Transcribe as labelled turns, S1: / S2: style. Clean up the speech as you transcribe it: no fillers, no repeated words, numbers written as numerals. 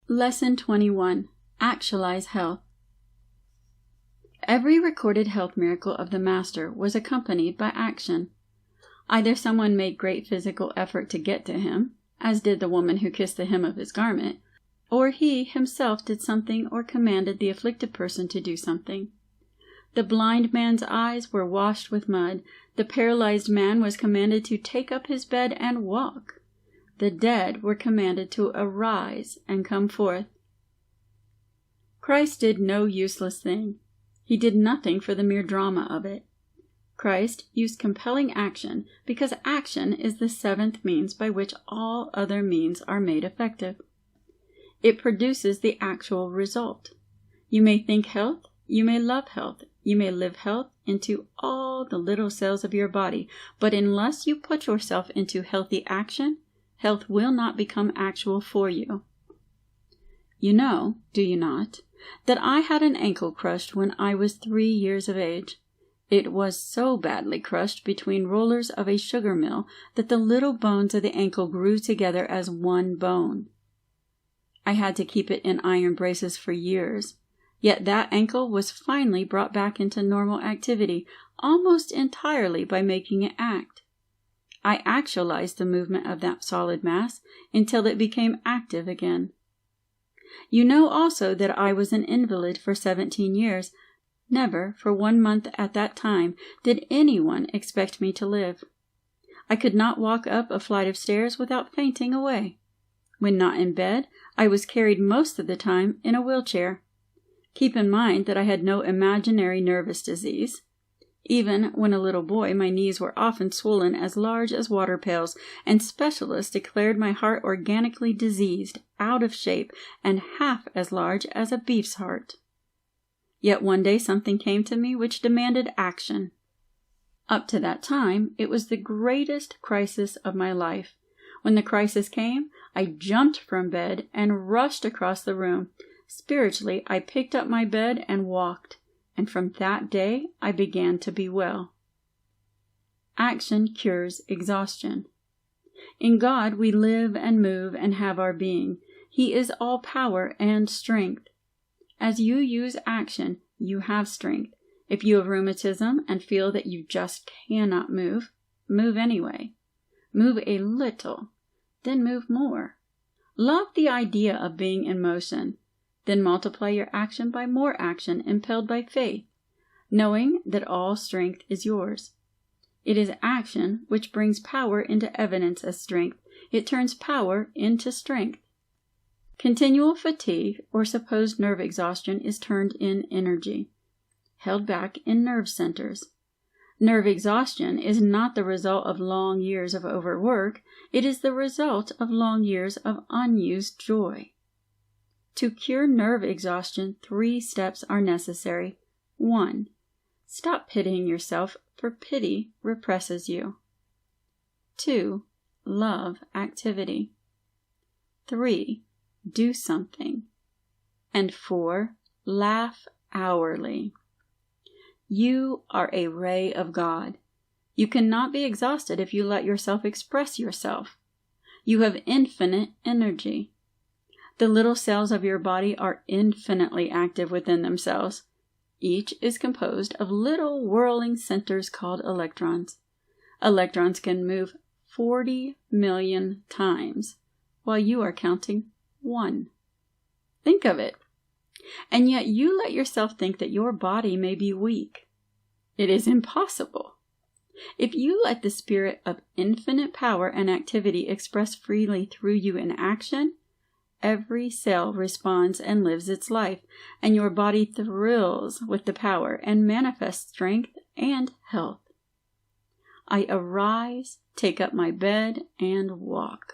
S1: Lesson 21. Actualize Health. Every recorded health miracle of the Master was accompanied by action. Either someone made great physical effort to get to him, as did the woman who kissed the hem of his garment, or he himself did something or commanded the afflicted person to do something. The blind man's eyes were washed with mud. The paralyzed man was commanded to take up his bed and walk. The dead were commanded to arise and come forth. Christ did no useless thing. He did nothing for the mere drama of it. Christ used compelling action because action is the seventh means by which all other means are made effective. It produces the actual result. You may think health, you may love health, you may live health into all the little cells of your body, but unless you put yourself into healthy action, health will not become actual for you. You know, do you not, that I had an ankle crushed when I was 3 years of age. It was so badly crushed between rollers of a sugar mill that the little bones of the ankle grew together as one bone. I had to keep it in iron braces for years, yet that ankle was finally brought back into normal activity almost entirely by making it act. I actualized the movement of that solid mass until it became active again. You know also that I was an invalid for 17 years. Never for 1 month at that time did anyone expect me to live. I could not walk up a flight of stairs without fainting away. When not in bed, I was carried most of the time in a wheelchair. Keep in mind that I had no imaginary nervous disease. Even when a little boy, my knees were often swollen as large as water pails, and specialists declared my heart organically diseased, out of shape, and half as large as a beef's heart. Yet one day something came to me which demanded action. Up to that time, it was the greatest crisis of my life. When the crisis came, I jumped from bed and rushed across the room. Spiritually, I picked up my bed and walked. And from that day, I began to be well. Action cures exhaustion. In God, we live and move and have our being. He is all power and strength. As you use action, you have strength. If you have rheumatism and feel that you just cannot move, move anyway. Move a little, then move more. Love the idea of being in motion. Then multiply your action by more action impelled by faith, knowing that all strength is yours. It is action which brings power into evidence as strength. It turns power into strength. Continual fatigue or supposed nerve exhaustion is turned in energy, held back in nerve centers. Nerve exhaustion is not the result of long years of overwork. It is the result of long years of unused joy. To cure nerve exhaustion, 3 steps are necessary. 1. Stop pitying yourself, for pity represses you. 2. Love activity. 3. Do something. And 4. Laugh hourly. You are a ray of God. You cannot be exhausted if you let yourself express yourself. You have infinite energy. The little cells of your body are infinitely active within themselves. Each is composed of little whirling centers called electrons. Electrons can move 40 million times, while you are counting 1. Think of it. And yet you let yourself think that your body may be weak. It is impossible. If you let the spirit of infinite power and activity express freely through you in action, every cell responds and lives its life, and your body thrills with the power and manifests strength and health. I arise, take up my bed, and walk.